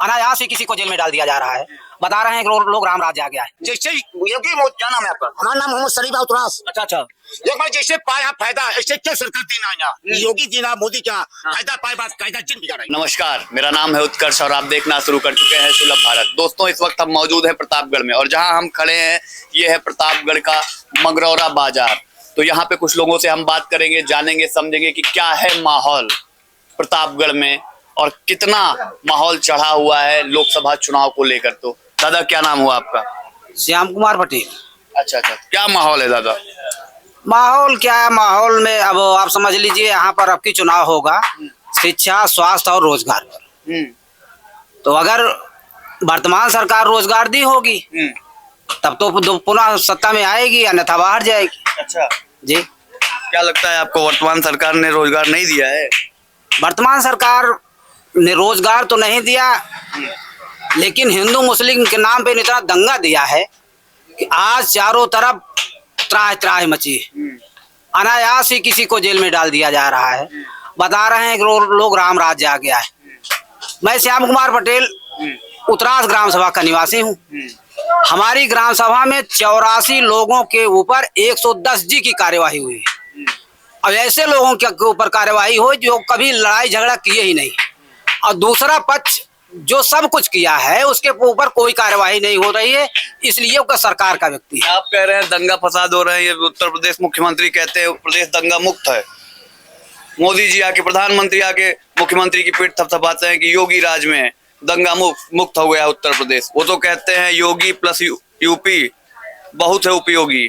अनायास ही किसी को जेल में डाल दिया जा रहा है। बता रहे हैं कि लोग राम राज्य आ गया है। जैसे योगी क्या नाम है आपका? हमारा नाम मोहम्मद शरीफ उतरास। अच्छा अच्छा, एक बार जैसे पाया फायदा ऐसे क्या सरकार देना आया, योगी जी ना मोदी क्या फायदा पाए बात कायदा जिन बिगाड़ा। नमस्कार, मेरा नाम है उत्कर्ष और आप देखना शुरू कर चुके हैं सुलभ भारत। दोस्तों, इस वक्त हम मौजूद हैं प्रतापगढ़ में और जहां हम खड़े हैं ये है प्रतापगढ़ का मंगरौरा बाजार। तो यहाँ पे कुछ लोगों से हम बात करेंगे, जानेंगे, समझेंगे कि क्या है माहौल प्रतापगढ़ में और कितना माहौल चढ़ा हुआ है लोकसभा चुनाव को लेकर। तो दादा, क्या नाम हुआ आपका? श्याम कुमार पटेल। अच्छा अच्छा, क्या माहौल है दादा? माहौल क्या है? माहौल में अब आप समझ लीजिए, यहाँ पर अब की चुनाव होगा शिक्षा, स्वास्थ्य और रोजगार पर। तो अगर वर्तमान सरकार रोजगार दी होगी तब तो पुनः सत्ता में आएगी, अन्यथा बाहर जाएगी। अच्छा जी, क्या लगता है आपको, वर्तमान सरकार ने रोजगार नहीं दिया है? वर्तमान सरकार ने रोजगार तो नहीं दिया, लेकिन हिंदू मुस्लिम के नाम पे इतना दंगा दिया है कि आज चारों तरफ त्राह त्राह मची है। अनायास ही किसी को जेल में डाल दिया जा रहा है। बता रहे हैं कि लोग राम राज्य आ गया है। मैं श्याम कुमार पटेल उतरास ग्राम सभा का निवासी हूँ। हमारी ग्राम सभा में 84 लोगों के ऊपर 110 जी की कार्यवाही हुई है। अब ऐसे लोगों के ऊपर कार्यवाही हो जो कभी लड़ाई झगड़ा किए ही नहीं, और दूसरा पक्ष जो सब कुछ किया है उसके ऊपर कोई कार्यवाही नहीं हो रही है, इसलिए वो सरकार का व्यक्ति है। आप कह रहे हैं दंगा फसाद हो रहे हैं, ये उत्तर प्रदेश मुख्यमंत्री कहते हैं प्रदेश दंगा मुक्त है। मोदी जी आके, प्रधानमंत्री आके मुख्यमंत्री की पीठ थपथपाते हैं कि योगी राज में दंगा मुक्त हो गया उत्तर प्रदेश। वो तो कहते हैं योगी प्लस यूपी बहुत है उपयोगी।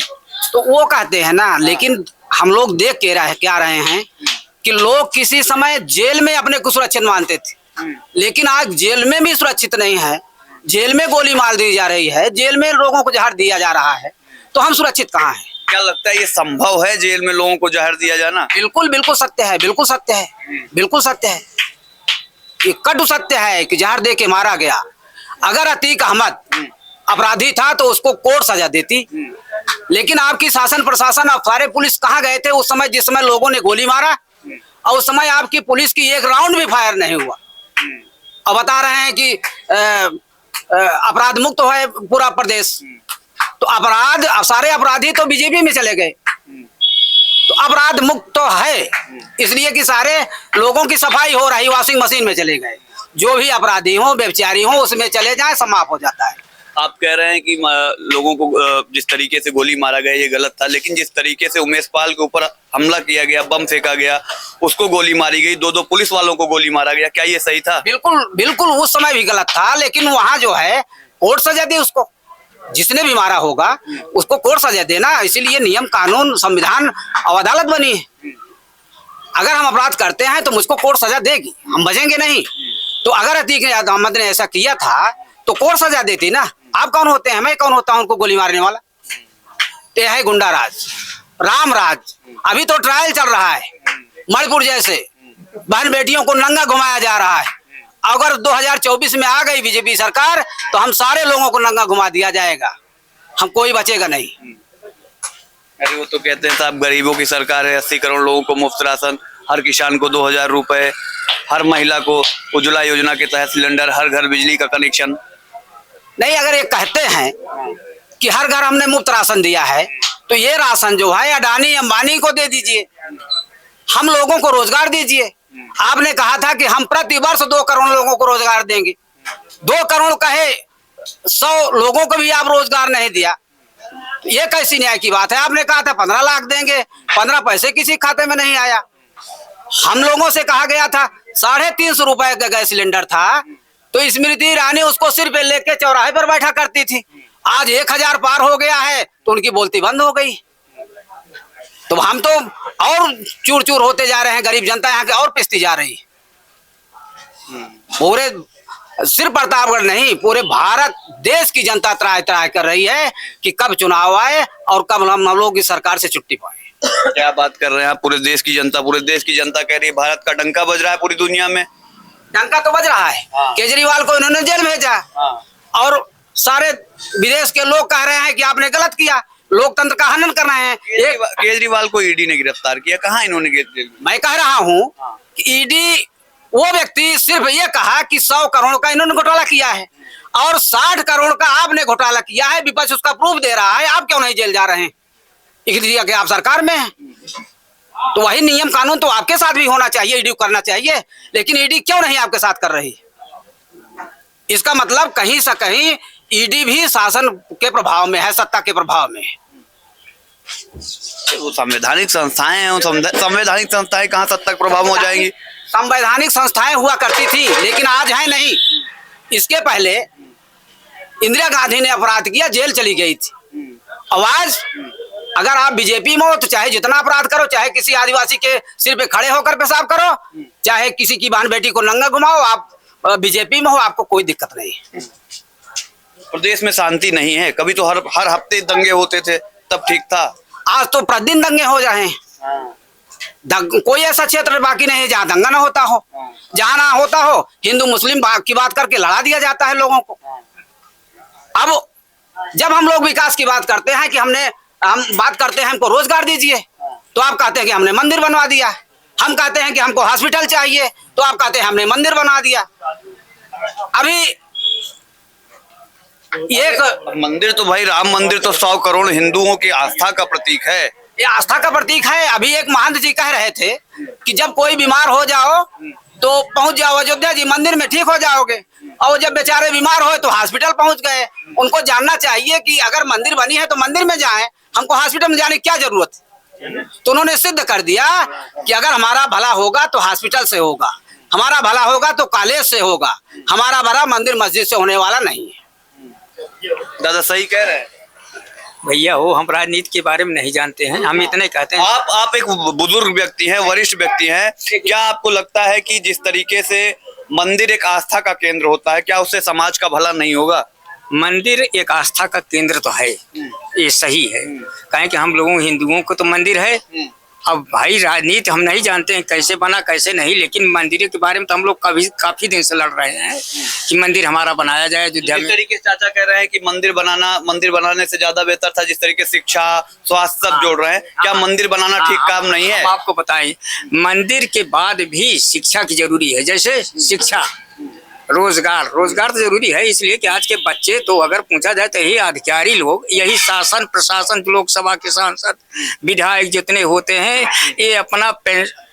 तो वो कहते हैं ना, लेकिन हम लोग देख के क्या रहे हैं कि लोग किसी समय जेल में अपने को सुरक्षित मानते थे, लेकिन आज जेल में भी सुरक्षित नहीं है। जेल में गोली मार दी जा रही है, जेल में लोगों को जहर दिया जा रहा है, तो हम सुरक्षित कहाँ हैं? क्या लगता है ये संभव है, जेल में लोगों को जहर दिया जाना? बिल्कुल बिल्कुल सत्य है, बिल्कुल सत्य है, बिल्कुल सत्य है। ये कटु सत्य है कि जहर दे के मारा गया। अगर अतीक अहमद अपराधी था तो उसको कोर्ट सजा देती, लेकिन आपकी शासन प्रशासन और सारे पुलिस कहाँ गए थे उस समय जिस समय लोगों ने गोली मारा? और उस समय आपकी पुलिस की एक राउंड भी फायर नहीं हुआ। अब बता रहे हैं कि अपराध मुक्त है पूरा प्रदेश। तो अपराध, सारे अपराधी तो बीजेपी में चले गए, तो अपराध मुक्त तो है इसलिए कि सारे लोगों की सफाई हो रही, वॉशिंग मशीन में चले गए। जो भी अपराधी हो, व्यभिचारी हो, उसमें चले जाए, समाप्त हो जाता है। आप कह रहे हैं कि लोगों को जिस तरीके से गोली मारा गया ये गलत था, लेकिन जिस तरीके से उमेश पाल के ऊपर हमला किया गया, बम फेंका गया, उसको गोली मारी गई, दो पुलिस वालों को गोली मारा गया, क्या ये सही था? बिल्कुल बिल्कुल, उस समय भी गलत था, लेकिन वहाँ जो है कोर्ट सजा दी उसको। जिसने भी मारा होगा उसको कोर्ट सजा देना, इसीलिए नियम कानून संविधान और अदालत बनी है। अगर हम अपराध करते हैं तो मुझको कोर्ट सजा देगी, हम बचेंगे नहीं। तो अगर अतीक अहमद ने ऐसा किया था तो कोर्ट सजा देती ना। आप कौन होते हैं, मैं कौन होता हूं उनको गोली मारने वाला? ये है गुंडा राज, राम राज। अभी तो ट्रायल चल रहा है, मणिपुर जैसे बहन बेटियों को नंगा घुमाया जा रहा है। अगर 2024 में आ गई बीजेपी सरकार तो हम सारे लोगों को नंगा घुमा दिया जाएगा, हम कोई बचेगा नहीं। अरे वो तो कहते हैं साहब गरीबों की सरकार है, 80 करोड़ लोगों को मुफ्त राशन, हर किसान को 2000 रुपए, हर महिला को उज्ज्वला योजना के तहत सिलेंडर, हर घर बिजली का कनेक्शन। नहीं, अगर ये कहते हैं कि हर घर हमने मुफ्त राशन दिया है तो ये राशन जो है अडानी अंबानी को दे दीजिए, हम लोगों को रोजगार दीजिए। आपने कहा था कि हम प्रति वर्ष 2 करोड़ लोगों को रोजगार देंगे। 2 करोड़ कहे 100 लोगों को भी आप रोजगार नहीं दिया, ये कैसी न्याय की बात है? आपने कहा था 15 लाख देंगे, 15 पैसे किसी खाते में नहीं आया। हम लोगों से कहा गया था 350 रुपए का गैस सिलेंडर था, तो स्मृति ईरानी उसको सिर पे लेके चौराहे पर बैठा करती थी। आज 1000 पार हो गया है तो उनकी बोलती बंद हो गई। तो हम तो और चूर चूर होते जा रहे हैं, गरीब जनता यहाँ के और पिसती जा रही। पूरे सिर्फ प्रतापगढ़ नहीं, पूरे भारत देश की जनता त्राह त्राह कर रही है कि कब चुनाव आए और कब हम लोग इस सरकार से छुट्टी पाए। क्या बात कर रहे हैं आप? पूरे देश की जनता कह रही है, भारत का डंका बज रहा है पूरी दुनिया में। डंका तो बज रहा है। केजरीवाल को इन्होंने जेल भेजा और सारे विदेश के लोग कह रहे हैं कि आपने गलत किया, लोकतंत्र का हनन कर रहे हैं। केजरीवाल को ईडी ने गिरफ्तार किया, कहाँ इन्होंने? मैं कह रहा हूँ कि ईडी वो व्यक्ति सिर्फ ये कहा कि 100 करोड़ का इन्होंने घोटाला किया है और 60 करोड़ का आपने घोटाला किया है, विपक्ष उसका प्रूफ दे रहा है, आप क्यों नहीं जेल जा रहे हैं? इसलिए कि आप सरकार में हैं। तो वही नियम कानून तो आपके साथ भी होना चाहिए, ईडी करना चाहिए, लेकिन ईडी क्यों नहीं आपके साथ कर रही? इसका मतलब कहीं से कहीं ईडी भी शासन के प्रभाव में है, सत्ता के प्रभाव में है। वो संवैधानिक संस्थाएं हैं, संवैधानिक संस्थाएं कहाँ सत्ता के प्रभाव में हो जाएंगी? संवैधानिक संस्थाएं हुआ करती थी, लेकिन आज है नहीं। इसके पहले इंदिरा गांधी ने अपराध किया, जेल चली गई थी। आवाज अगर आप बीजेपी में हो तो चाहे जितना अपराध करो, चाहे किसी आदिवासी के सिर पे खड़े होकर पेशाब करो, चाहे किसी की बहन बेटी को नंगा घुमाओ, आप बीजेपी में हो, आपको कोई दिक्कत नहीं है। प्रदेश में शांति नहीं है, कभी तो हर हफ्ते दंगे होते थे, तब ठीक था। आज तो प्रतिदिन दंगे हो जाए। कोई ऐसा क्षेत्र बाकी नहीं है जहाँ दंगा ना होता हो। जहाँ ना होता हो हिंदू मुस्लिम की बात करके लड़ा दिया जाता है लोगों को। अब जब हम लोग विकास की बात करते हैं कि हम बात करते हैं हमको रोजगार दीजिए, तो आप कहते हैं कि हमने मंदिर बनवा दिया। हम कहते हैं कि हमको हॉस्पिटल चाहिए, तो आप कहते हैं हमने मंदिर बना दिया। अभी एक मंदिर तो भाई राम मंदिर तो 100 करोड़ हिंदुओं की आस्था का प्रतीक है। ये आस्था का प्रतीक है। अभी एक महंत जी कह रहे थे कि जब कोई बीमार हो जाओ तो पहुंच जाओ अयोध्या जी मंदिर में, ठीक हो जाओगे। और जब बेचारे बीमार हो तो हॉस्पिटल पहुंच गए। उनको जानना चाहिए कि अगर मंदिर बनी है तो मंदिर में जाएं, हमको हॉस्पिटल में जाने की क्या जरूरत है? तो उन्होंने सिद्ध कर दिया कि अगर हमारा भला होगा तो हॉस्पिटल से होगा, हमारा भला होगा तो कॉलेज से होगा, हमारा भला मंदिर मस्जिद से होने वाला नहीं है। दादा सही कह रहे हैं भैया। हो हम राजनीति के बारे में नहीं जानते हैं, हम इतने कहते हैं। आप एक बुजुर्ग व्यक्ति हैं, वरिष्ठ व्यक्ति हैं, क्या आपको लगता है कि जिस तरीके से मंदिर एक आस्था का केंद्र होता है, क्या उससे समाज का भला नहीं होगा? मंदिर एक आस्था का केंद्र तो है, ये सही है। कहें कि हम लोगों हिंदुओं को तो मंदिर है। अब भाई राजनीति हम नहीं जानते हैं कैसे बना कैसे नहीं, लेकिन मंदिर के बारे में तो हम लोग काफी दिन से लड़ रहे हैं कि मंदिर हमारा बनाया जाए अयोध्या में। जिस तरीके से चाचा कह रहे हैं कि मंदिर बनाने से ज्यादा बेहतर था, जिस तरीके से शिक्षा स्वास्थ्य सब जोड़ रहे हैं, क्या मंदिर बनाना ठीक काम नहीं है? आपको बताएं, मंदिर के बाद भी शिक्षा की जरूरी है। जैसे शिक्षा, रोजगार तो जरूरी है, इसलिए कि आज के बच्चे तो अगर पूछा जाए तो यही अधिकारी लोग, यही शासन प्रशासन, लोकसभा के सांसद विधायक जितने होते हैं, ये अपना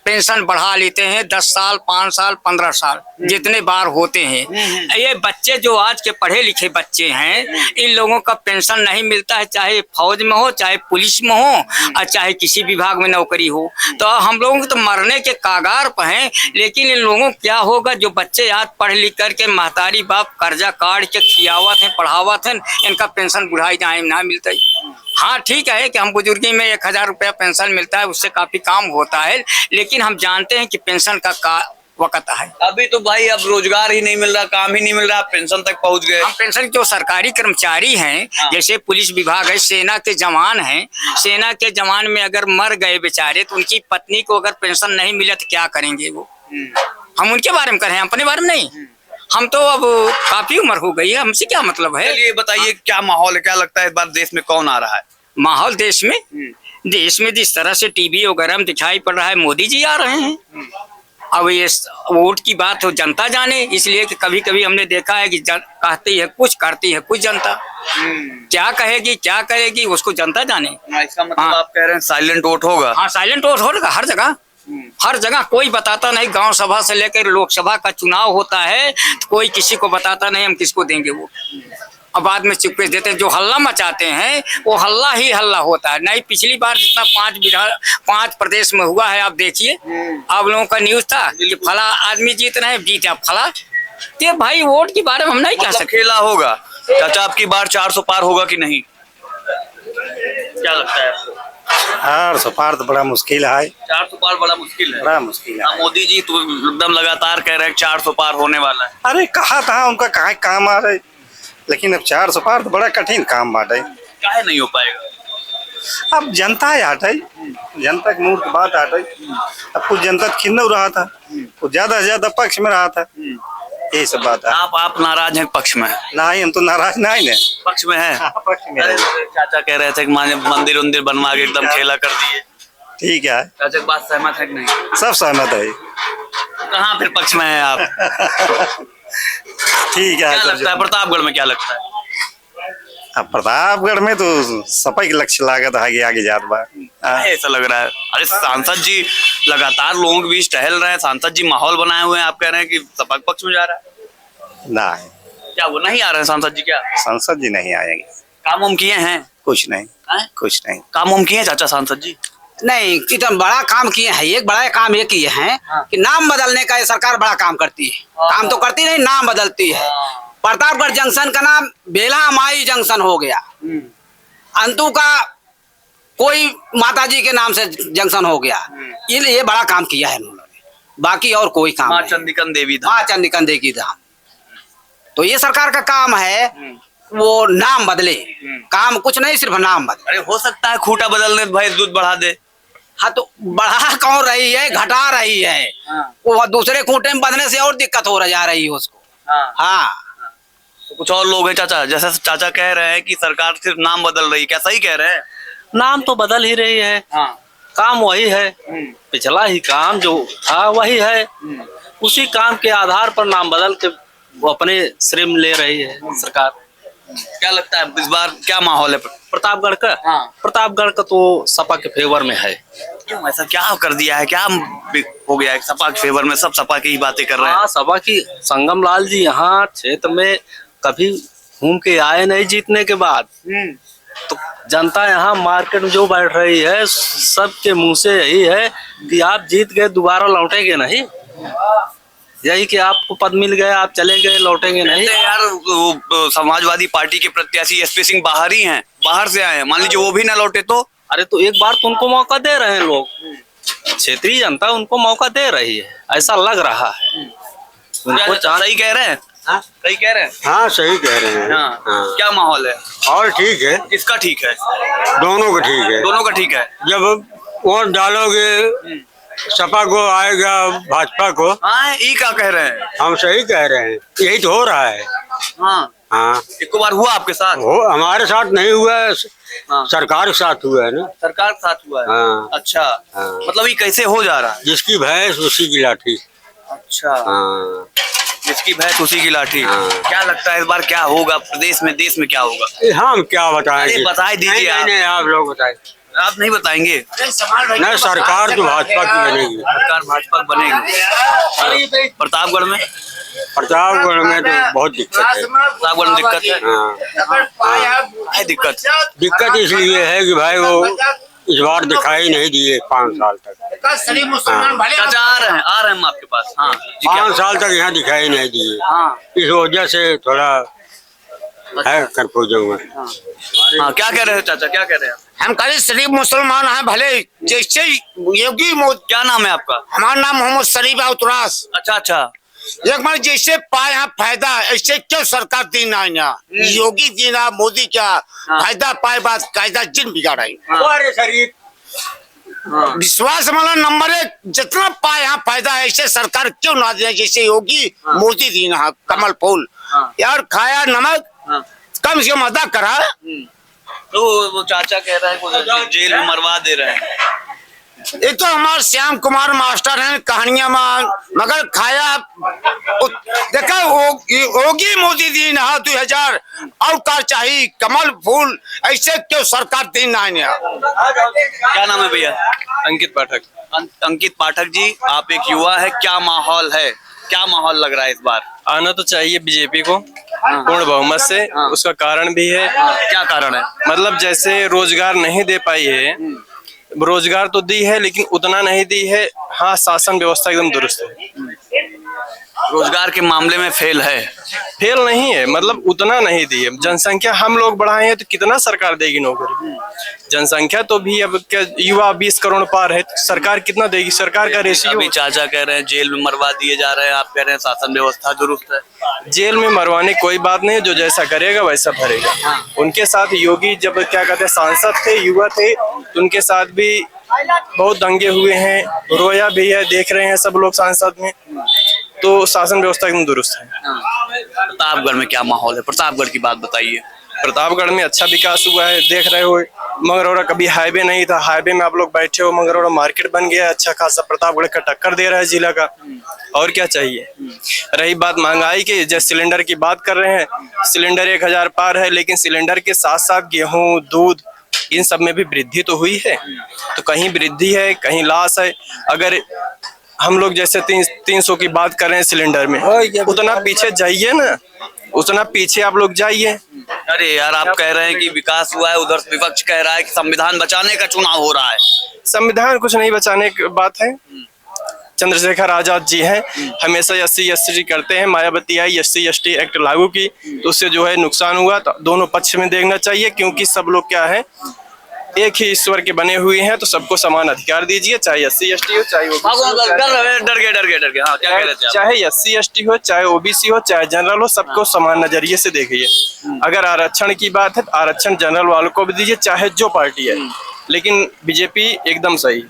पेंशन बढ़ा लेते हैं 10 साल 5 साल 15 साल जितने बार होते हैं। ये बच्चे जो आज के पढ़े लिखे बच्चे हैं, इन लोगों का पेंशन नहीं मिलता है, चाहे फौज में हो, चाहे पुलिस में हो, और चाहे किसी विभाग में नौकरी हो। तो हम लोगों को तो मरने के कागार पर हैं। लेकिन इन लोगों को क्या होगा, जो बच्चे आज पढ़ लिख करके महतारी बाप कर्जा काट के खियावत हैं पढ़ावत हैं, इनका पेंशन बुढ़ाई जाए ना मिलता है। हाँ ठीक है कि हम बुजुर्गी में 1000 रुपया पेंशन मिलता है, उससे काफी काम होता है, लेकिन हम जानते हैं कि पेंशन का वक्त है। अभी तो भाई अब रोजगार ही नहीं मिल रहा, काम ही नहीं मिल रहा, पेंशन तक पहुंच गए। हम पेंशन जो सरकारी कर्मचारी हैं, जैसे पुलिस विभाग है, सेना के जवान हैं, सेना के जवान में अगर मर गए बेचारे तो उनकी पत्नी को अगर पेंशन नहीं मिला तो क्या करेंगे वो? हम उनके बारे में करें, अपने बारे में नहीं। हम तो अब काफी उम्र हो गई है, हमसे क्या मतलब है? चलिए बताइए क्या माहौल है, क्या लगता है इस बार देश में कौन आ रहा है? माहौल देश में जिस तरह से टीवी वगैरह में दिखाई पड़ रहा है, मोदी जी आ रहे हैं। अब ये वोट की बात हो जनता जाने, इसलिए कि कभी कभी हमने देखा है कि कहती है कुछ करती है कुछ जनता। क्या कहेगी क्या करेगी उसको जनता जाने। इसका मतलब आप कह रहे हैं साइलेंट वोट होगा? हाँ साइलेंट वोट होगा हर जगह कोई बताता नहीं। गांव सभा से लेकर लोकसभा का चुनाव होता है तो कोई किसी को बताता नहीं हम किसको देंगे वोट। अब बाद में चुप्पे देते हैं। जो हल्ला मचाते हैं वो हल्ला ही हल्ला होता है। नहीं पिछली बार जितना 5 प्रदेश में हुआ है, आप देखिए, आप लोगों का न्यूज था कि फला आदमी जीत रहे हैं, जीता फला। तो भाई वोट के बारे में हम नहीं कह सकते। खेला होगा चाचा, आपकी बार 400 पार होगा कि नहीं, क्या लगता है आपको? 400 पार तो बड़ा मुश्किल है। 400 पार बड़ा मुश्किल है, बड़ा मुश्किल है। मोदी जी तो एकदम लगातार कह रहे हैं 400 पार होने वाला है। अरे कहा था उनका कहा काम आ रहे, लेकिन अब 400 पार तो बड़ा कठिन काम बाटे। काहे नहीं हो पाएगा? अब जनता हटे, जनता के मूड की बात हटे। अब कुछ जनता खिन्नू रहा था, कुछ ज्यादा से ज्यादा पक्ष में रहा था, यही सब बात है। आप नाराज हैं पक्ष में? नहीं, हम तो नाराज नहीं है, पक्ष में है। पक्ष में। चाचा कह रहे थे कि मंदिर बनवा के एकदम खेला कर दिए। ठीक है, चाचा की बात सहमत है कि नहीं? सब सहमत है। कहाँ फिर पक्ष में हैं आप? ठीक है। क्या लगता है प्रतापगढ़ में, क्या लगता है? अब प्रतापगढ़ में तो सपा के लक्ष्य लागत आगे आगे जात बा। ऐसा लग रहा है। अरे सांसद जी लगातार लोगों के बीच टहल रहे हैं, सांसद जी माहौल बनाए हुए हैं, आप कह रहे हैं कि सपा के पक्ष में जा रहा है? ना, क्या वो नहीं आ रहे हैं सांसद जी? क्या संसद जी नहीं आएंगे। काम उम किए हैं? कुछ नहीं, हैं? कुछ नहीं। काम उम किए हैं चाचा सांसद जी? नहीं, इतना बड़ा काम किए हैं। एक बड़ा काम ये किए हैं कि नाम बदलने का ये सरकार बड़ा काम करती है। काम तो करती नहीं, नाम बदलती है। प्रतापगढ़ जंक्शन का नाम बेला माई जंक्शन हो गया। अंतु का कोई माताजी के नाम से जंक्शन हो गया। ये बड़ा काम किया है उन्होंने, बाकी और कोई काम माँ नहीं। चंदिकन देवी धाम। माँ चंदिकन देवी धाम। तो ये सरकार का काम है वो नाम बदले, काम कुछ नहीं, सिर्फ नाम बदले। अरे हो सकता है खूंटा बदलने भैंस दूध बढ़ा दे। हाँ, तो बढ़ा कौन रही है, घटा रही है। वो दूसरे खूंटे में बदलने से और दिक्कत हो जा रही है उसको। हाँ, तो कुछ और लोग हैं चाचा, जैसे चाचा कह रहे हैं कि सरकार सिर्फ नाम बदल रही है, क्या सही कह रहे हैं? नाम तो बदल ही रही है, काम वही है। पिछला ही काम जो था वही है, उसी काम के आधार पर नाम बदल के वो अपने श्रेय में ले रही है सरकार। क्या लगता है इस बार क्या माहौल है? प्रतापगढ़ का प्रतापगढ़ का तो सपा के फेवर में है। क्यों ऐसा क्या कर दिया है, क्या हो गया है सपा के फेवर में? सब सपा की ही बातें कर रहे हैं। हाँ, सपा की संगम लाल जी यहाँ क्षेत्र में कभी घूम के आए नहीं जीतने के बाद। तो जनता यहाँ मार्केट में जो बैठ रही है सबके मुंह से यही है कि आप जीत गए, दोबारा लौटेंगे नहीं। यही कि आपको पद मिल गया, आप चले गए, लौटेंगे नहीं। यार वो समाजवादी पार्टी के प्रत्याशी एसपी सिंह बाहर ही हैं, बाहर से आए हैं, मान लीजिए वो भी ना लौटे तो? अरे तो एक बार तो उनको मौका दे रहे हैं लोग, क्षेत्रीय जनता उनको मौका दे रही है, ऐसा लग रहा है। उनको सही कह रहे हैं? सही कह रहे हैं? हाँ सही कह रहे हैं। हाँ। क्या माहौल है? और ठीक है, किसका ठीक है? दोनों का ठीक है। दोनों का ठीक है। जब वोट डालोगे सपा को आएगा भाजपा को। हाँ, ये क्या कह रहे हैं? हम सही कह रहे हैं, यही तो हो रहा है। हाँ हाँ, एक बार हुआ आपके साथ? हो, हमारे साथ नहीं हुआ है, हाँ। सरकार के साथ हुआ है ना। सरकार के साथ हुआ है। हाँ। अच्छा, हाँ। मतलब ये कैसे हो जा रहा है? जिसकी भैंस उसी की लाठी। अच्छा, हाँ, जिसकी भैंस उसी की लाठी। हाँ। क्या लगता है इस बार क्या होगा प्रदेश में, देश में क्या होगा? हम क्या बताएंगे? अरे बता ही दीजिए आप। नहीं, आप लोग बताएं। आप नहीं बताएंगे? नहीं, सरकार तो भाजपा की बनेगी। सरकार भाजपा की बनेगी। प्रतापगढ़ में? प्रतापगढ़ में तो बहुत दिक्कत है। प्रतापगढ़ में दिक्कत है। हाँ, दिक्कत दिक्कत इसलिए है कि भाई वो इस बार दिखाई नहीं दिए 5 साल तक। चाचा आ रहे हैं हम आपके पास। हाँ जी, क्या? 5 साल तक यहाँ दिखाई नहीं दिए, हाँ इस वजह से थोड़ा है कंफ्यूजन में। हाँ, क्या कह रहे हैं चाचा, क्या कह रहे हैं? हम कल शरीफ मुसलमान हैं, भले जैसे योगी मोदी। क्या नाम है आपका? हमारा नाम मोहम्मद शरीफ औतरास। अच्छा अच्छा। एक बार जैसे पाया फायदा, ऐसे क्यों सरकार दी ना योगी जी ना मोदी क्या फायदा पाए बात कायदा जिन बिगाड़ा है। शरीफ विश्वास वाला नंबर 1, जितना पाया फायदा ऐसे सरकार क्यों ना दे, जैसे योगी मोदी दी ना कमल फूल। यार खाया नमक कम से कम अदा करा। तो वो चाचा कह रहा है कि जेल में मरवा दे रहे हैं। ये तो हमारे श्याम कुमार मास्टर हैं कहानियां में, मगर खाया देखा होगी मोदी दी ना 2000 और कार चाहिए कमल फूल, ऐसे क्यों सरकार दी ना। क्या नाम है भैया? अंकित पाठक। अंकित पाठक जी, आप एक युवा है, क्या माहौल है, क्या माहौल लग रहा है इस बार? आना तो चाहिए बीजेपी को पूर्ण बहुमत से। उसका कारण भी है। क्या कारण है? मतलब जैसे रोजगार नहीं दे पाई है, रोजगार तो दी है लेकिन उतना नहीं दी है। हाँ, शासन व्यवस्था एकदम दुरुस्त है। रोजगार के मामले में फेल है? फेल नहीं है, मतलब उतना नहीं दी है। जनसंख्या हम लोग बढ़ाए हैं तो कितना सरकार देगी नौकरी? जनसंख्या तो भी अब क्या युवा 20 करोड़ पार है, तो सरकार कितना देगी? सरकार का रेशियो। अभी चाचा कह रहे हैं जेल में मरवा दिए जा रहे हैं, आप कह रहे हैं शासन व्यवस्था दुरुस्त है। जेल में मरवाने कोई बात नहीं, जो जैसा करेगा वैसा भरेगा। उनके साथ योगी जब क्या कहते हैं सांसद थे, युवा थे, तो उनके साथ भी बहुत दंगे हुए हैं, रोया भी है, देख रहे हैं सब लोग सांसद में। तो शासन व्यवस्था एकदम दुरुस्त है। प्रतापगढ़ में क्या माहौल है? प्रतापगढ़ की बात बताइए। प्रतापगढ़ में अच्छा विकास हुआ है, देख रहे हो मंगरौरा कभी हाईवे नहीं था, हाईवे में आप लोग बैठे हो, मंगरौरा मार्केट बन गया, अच्छा खासा प्रतापगढ़ का टक्कर दे रहा है जिला का। और क्या चाहिए। रही बात महंगाई की, जैसे सिलेंडर की बात कर रहे हैं, सिलेंडर 1000 पार है, लेकिन सिलेंडर के साथ साथ गेहूं, दूध, इन सब में भी वृद्धि तो हुई है। तो कहीं वृद्धि है, कहीं लॉस है। अगर हम लोग जैसे 300 की बात कर रहे हैं सिलेंडर में, उतना पीछे जाइए ना, उतना पीछे आप लोग जाइए। अरे यार, आप कह रहे हैं कि विकास हुआ है, उधर विपक्ष कह रहा है कि संविधान बचाने का चुनाव हो रहा है। संविधान कुछ नहीं बचाने की बात है। चंद्रशेखर आजाद जी हैं, हमेशा SC/ST करते हैं। मायावती आई, SC/ST एक्ट लागू की, तो उससे जो है नुकसान हुआ। तो दोनों पक्ष में देखना चाहिए, क्योंकि सब लोग क्या है, एक ही ईश्वर के बने हुए हैं। तो सबको समान अधिकार दीजिए, चाहे SC/ST हो, चाहे डर गए। हाँ, क्या कह रहे थे आप? चाहे SC/ST हो, चाहे OBC हो, चाहे जनरल हो, सबको समान नजरिए से देखिए। अगर आरक्षण की बात है तो आरक्षण जनरल वालों को भी दीजिए, चाहे जो पार्टी है। लेकिन बीजेपी एकदम सही है।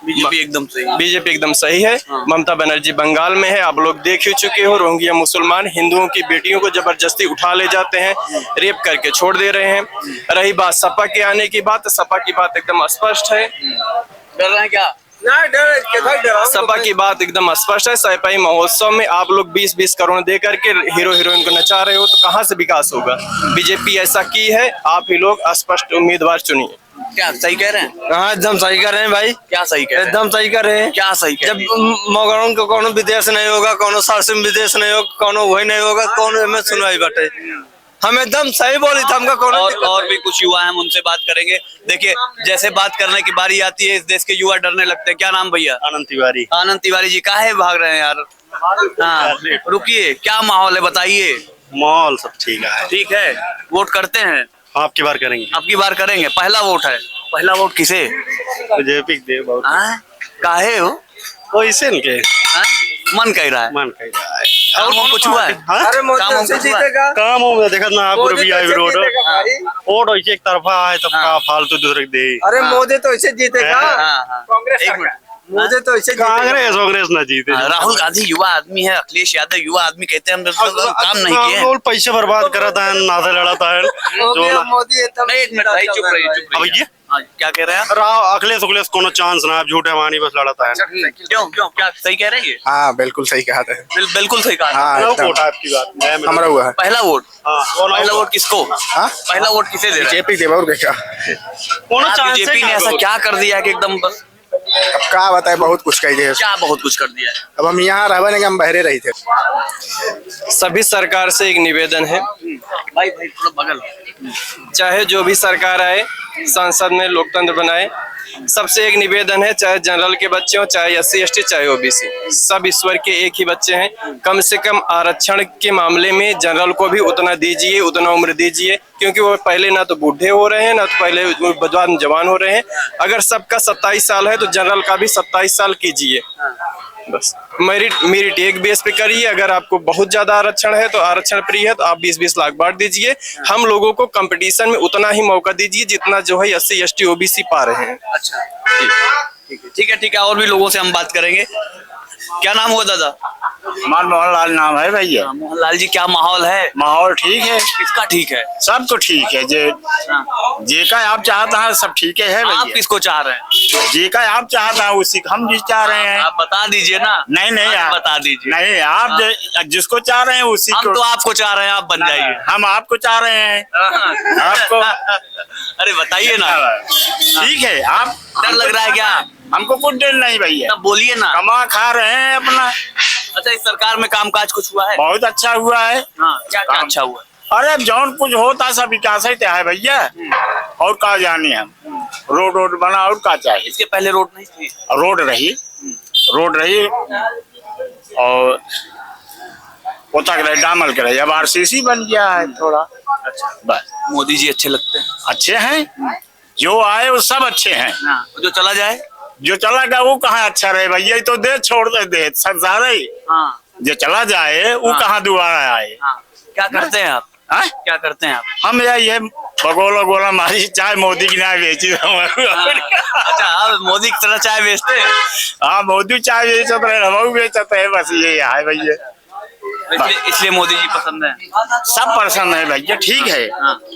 बीजेपी एकदम सही है। ममता बनर्जी बंगाल में है, आप लोग देख ही चुके हो। रोहिंग्या मुसलमान हिंदुओं की बेटियों को जबरदस्ती उठा ले जाते हैं, रेप करके छोड़ दे रहे हैं। रही बात सपा के आने की बात, सपा की बात एकदम स्पष्ट है। डर रहे हैं क्या? सपा की बात एकदम स्पष्ट है। सैपाई महोत्सव में आप लोग 20-20 करोड़ दे करके हीरो हीरोइन को नचा रहे हो, तो कहाँ से विकास होगा। बीजेपी ऐसा की है, आप ही लोग स्पष्ट उम्मीदवार चुनिए। क्या सही कह रहे हैं? हाँ, एकदम सही कर रहे हैं भाई। क्या सही कह रहे हैं? एकदम सही कर रहे हैं। क्या सही कह जब रहे हैं? मगरों को कोनो विदेश नहीं होगा, कोनो सरसिम विदेश नहीं होगा, कोनो वही नहीं होगा, कोनो में सुनवाई बटे। हम एकदम सही बोली था, हमका कोनो और भी कुछ युवा हैं, हम उनसे बात करेंगे। देखिए, जैसे बात करने की बारी आती है, इस देश के युवा डरने लगते हैं। क्या नाम भैया? आनंद तिवारी। आनंद तिवारी जी, काहे भाग रहे हैं यार? हाँ, रुकिए, क्या माहौल है बताइए। माहौल सब ठीक है। ठीक है, वोट करते हैं? आपकी बार करेंगे। आपकी बार करेंगे। पहला वोट है। पहला वोट किसे? बीजेपी दे बहुत। काहे हो? वो इसे इनके मन कह रहा है। मन कह रहा है। और कुछ हुआ है? अरे मोदी से जीतेगा। काम हो देखा ना, आप भी आई रोड वोट एक तरफा है, तब का फालतू दूसरे दे। अरे मोदी तो ऐसे जीतेगा। एक मिनट, मोदी तो ऐसे कांग्रेस ना जीते। राहुल गांधी युवा आदमी है, अखिलेश यादव युवा आदमी, कहते हैं हम काम नहीं किए हैं। पैसे बर्बाद कराता है, नाते लड़ाता है जो। मोदी नहीं, एक मिनट भाई, चुप रहिए। हाँ, क्या कह रहे हैं? अखिलेश कोनो चांस ना, झूठे मानी बस लड़ाता है। क्यों क्या सही कह रहे हैं? हाँ, बिल्कुल सही कहा था। बिल्कुल सही कहा। आपकी बात हमारा हुआ है। पहला वोट। पहला वोट किसको? पहला वोट किसे दे रहे हैं? बीजेपी देवा और क्या? बीजेपी ने ऐसा क्या कर दिया है कि एकदम बस अब क्या बताए, बहुत कुछ कही दे। क्या बहुत कुछ कर दिया है? अब हम यहाँ रह नहीं, हम बहरे रही थे। सभी सरकार से एक निवेदन है, भाई थोड़ा बगल। चाहे जो भी सरकार आए, संसद में लोकतंत्र बनाए। सबसे एक निवेदन है, चाहे जनरल के बच्चे हो, चाहे SC/ST, चाहे OBC, सब ईश्वर के एक ही बच्चे हैं। कम से कम आरक्षण के मामले में जनरल को भी उतना दीजिए, उतना उम्र दीजिए, क्योंकि वो पहले ना तो बूढ़े हो रहे हैं, ना तो पहले जवान हो रहे हैं। अगर सबका 27 साल है तो जनरल का भी 27 साल कीजिए। बस मेरिट एक बेस पे करिए। अगर आपको बहुत ज्यादा आरक्षण है तो आरक्षण फ्री है तो आप 20-20 लाख बांट दीजिए। हम लोगों को कंपटीशन में उतना ही मौका दीजिए जितना जो है SC/ST OBC पा रहे हैं। अच्छा, ठीक है। और भी लोगों से हम बात करेंगे। क्या नाम हुआ दादा? हमारा मोहनलाल नाम है भैया। मोहनलाल जी, क्या माहौल है? माहौल ठीक है। किसका ठीक है? सब तो ठीक है। जे का आप चाहता है सब ठीक है आप भैया। किसको चाह रहे हैं? जे का आप चाहता है उसी हम भी चाह रहे हैं। आप बता दीजिए ना। नहीं आप बता दीजिए। नहीं, आप जिसको चाह रहे हैं उसी हम को। तो आपको चाह रहे हैं, आप बन जाइए। हम आपको चाह रहे हैं। आपको अरे बताइए ना। ठीक है। आप डर लग रहा है क्या? हमको कुछ डर नहीं भैया। तब बोलिए ना। कमा खा रहे हैं अपना। अच्छा, इस सरकार में कामकाज कुछ हुआ है? बहुत अच्छा हुआ है। क्या अच्छा हुआ? अरे अब जौन कुछ होता सब विकास ही है भैया। और क्या जाने हम। रोड बना और क्या चाहिए। इसके पहले रोड नहीं थी? रोड रही और पोता करे, डामल करे। अब RCC बन गया है थोड़ा। अच्छा, बस। मोदी जी अच्छे लगते हैं? अच्छे हैं, जो आए वो सब अच्छे हैं। जो चला जाए? जो चला गया वो कहाँ अच्छा रहे भैया। तो दे छोड़ दे संसार ही। जो चला जाए वो कहाँ दोबारा आए। क्या करते हैं आप? क्या करते हैं आप? हम ये बगोला मारी चाय मोदी की ना बेची। अच्छा, आप मोदी की तरह चाय बेचते हैं? हाँ, मोदी चाय बेचते हैं, हम बेचते हैं, बस ये है भैया। इसलिए मोदी जी पसंद है। सब पसंद है भैया, ठीक है।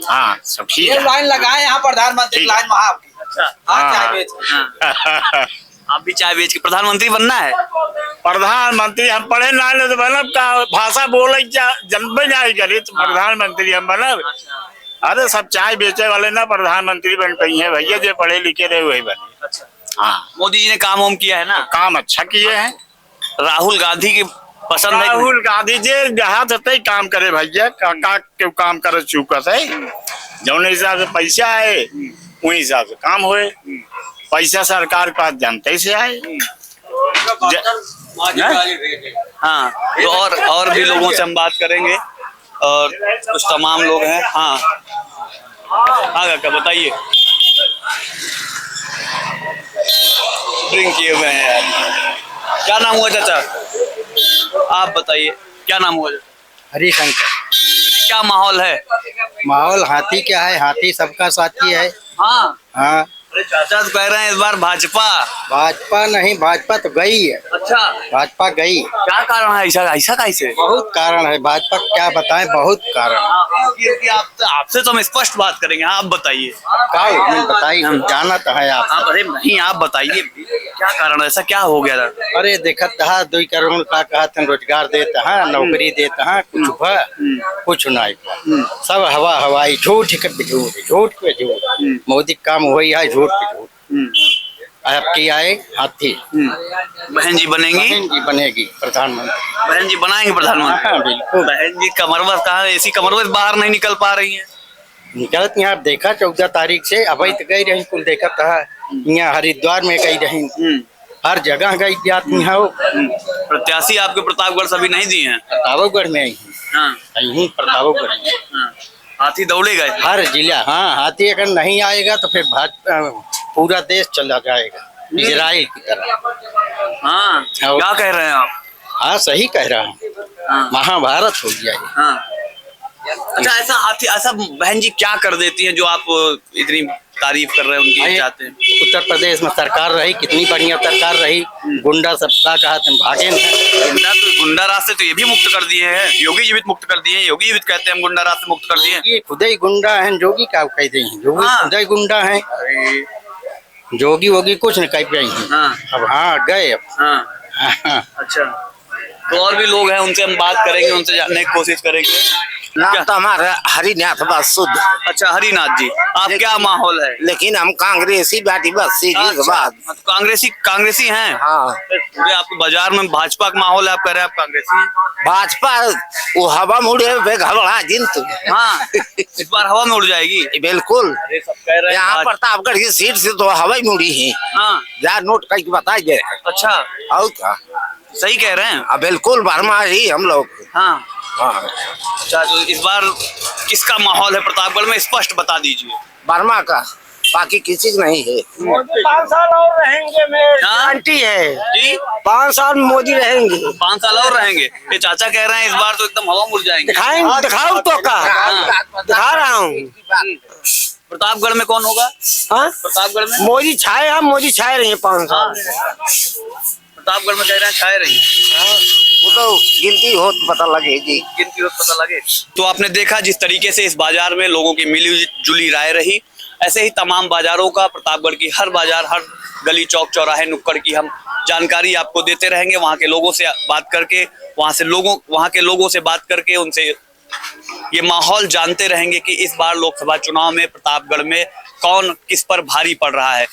हाँ सब ठीक ये है। लाइन लगाए यहाँ प्रधानमंत्री ठीक। लाइन वहाँ आपकी। अच्छा, हाँ, चाय बेच। आप भी चाय बेच के प्रधानमंत्री बनना है? प्रधानमंत्री हम पढ़े ना ले तो मतलब का भाषा बोले जन्म नहीं करे तो प्रधानमंत्री हम मतलब। अरे सब चाय बेचे वाले ना प्रधानमंत्री बन पाई है भैया, जो पढ़े लिखे रहे वही बने। अच्छा। हाँ मोदी जी ने काम वाम किया है ना? काम अच्छा किए हैं। राहुल गांधी की पसंद है कि नहीं? राहुल गांधी जी जहाँ जते काम करे भैया, का क्यों काम करे चुकत है। जौन हिसाब से पैसा आए वही हिसाब से काम होए। पैसा सरकार के पास जनते से आए। हाँ, तो और भी लोगों से हम बात करेंगे और कुछ तमाम लोग हैं। हाँ क्या बताइए। ड्रिंक किए हुए हैं यार। क्या नाम हुआ चाचा? आप बताइए क्या नाम हुआ? हरिशंकर। क्या माहौल है? माहौल हाथी क्या है, हाथी सबका साथी है। हाँ, हाँ अरे चाचा तो कह रहे हैं इस बार भाजपा। भाजपा नहीं, भाजपा तो गई है। अच्छा, भाजपा गई। क्या कारण है ऐसा ऐसा कैसे? बहुत कारण है, भाजपा क्या बताएं, बहुत कारण। क्योंकि आपसे तो हम स्पष्ट बात करेंगे। आप बताइए। क्या बताइए, हम जाना तो है आप। अरे नहीं, आप बताइए क्या कारण है, ऐसा क्या हो गया था? अरे देखत है 2 करोड़ का कहते रोजगार देता है, नौकरी देता है, कुछ नहीं। सब हवा हवाई, झूठ के झूठ। मोदी काम वही है, झूठ पे झूठ। आपकी आए हाथी। बहन जी बनेंगी? बहन जी बनेगी प्रधानमंत्री। बहन जी बनाएंगे प्रधानमंत्री? हाँ बिल्कुल। बहन जी कमरबस कहाँ, ऐसी कमरबस बाहर नहीं निकल पा रही हैं। निकलत यहाँ देखा 14 तारीख से अभी तो गई रही, कुल देखा था यहाँ हरिद्वार में गई रही, हर जगह गई जाती है। प्रत्याशी आपके प्रतापगढ़ सभी नहीं दिए हैं? प्रतापगढ़ में आई हाँ, हूँ, प्रतापगढ़ में। हाँ। हाथी दौड़ेगा हर जिला। हाँ हाथी अगर नहीं आएगा तो फिर भाजपा पूरा देश चला जाएगा इजराइल की तरह। हाँ, क्या कह रहे हैं आप? हाँ सही कह रहा हूँ, हाँ। महाभारत हो गया है। हाँ। अच्छा, ऐसा हाथी, ऐसा बहन जी क्या कर देती हैं जो आप इतनी तारीफ कर रहे हैं उनकी चाहते हैं? उत्तर प्रदेश में सरकार रही, कितनी बढ़िया सरकार रही। गुंडा सबका कहा तुम भागे न। गुंडा राज से तो ये भी मुक्त कर दिए हैं, योगी जी भी मुक्त कर दिए हैं। योगी जी भी कहते हैं हम गुंडा राज से मुक्त कर दिए हैं। ये खुद ही गुंडा है, जोगी क्या कह दे, जोगी खुद ही गुंडा है। जोगी वोगी कुछ नहीं कह पाई। हाँ। अब हाँ गए अब। हाँ। अच्छा, तो और भी लोग हैं, उनसे हम बात करेंगे, उनसे जानने की कोशिश करेंगे। नाम तो हमारा हरिनाथ बस शुद्ध। अच्छा, हरिनाथ जी, आप क्या माहौल है? लेकिन हम कांग्रेसी बाटी बस सीधी बात। तो कांग्रेसी हैं? हाँ। पूरे आपके बाजार में भाजपा का माहौल है, आप कह रहे हैं आप कांग्रेसी हैं? भाजपा वो हवा मुड़े पे घबरा जिंत। हाँ, इस बार हवा में उड़ जाएगी। बिल्कुल। सब कह रहे हैं यहाँ प्रतापगढ़ की सीट से तो हवा ही मुड़ी है। हाँ, यार नोट करके बताइए। अच्छा, और क्या सही कह रहे हैं। बिल्कुल वर्मा ही हम लोग। हाँ। हाँ। अच्छा, तो इस बार किसका माहौल है प्रतापगढ़ में, स्पष्ट बता दीजिए। वर्मा का, बाकी किसी का नहीं है। 5 साल और रहेंगे, गारंटी है जी। 5 साल में मोदी रहेंगे। 5 साल और रहेंगे। ये चाचा कह रहे हैं इस बार तो एकदम हवा मुड़ जाएंगे। दिखाओ तो का दिखा रहा हूँ। प्रतापगढ़ में कौन होगा? हाँ, प्रतापगढ़ में मोदी छाए, हम मोदी छाए रही है 5 साल। प्रतापगढ़ में कह रहे हैं छाए रही। वो तो गिनती हो तो पता लगेगी। गिनती हो पता लगे। तो आपने देखा जिस तरीके से इस बाजार में लोगों की मिली जुली राय रही, ऐसे ही तमाम बाजारों का, प्रतापगढ़ की हर बाजार, हर गली चौक चौराहे नुक्कड़ की हम जानकारी आपको देते रहेंगे। वहाँ के लोगों से बात करके, वहाँ के लोगों से बात करके उनसे ये माहौल जानते रहेंगे कि इस बार लोकसभा चुनाव में प्रतापगढ़ में कौन किस पर भारी पड़ रहा है।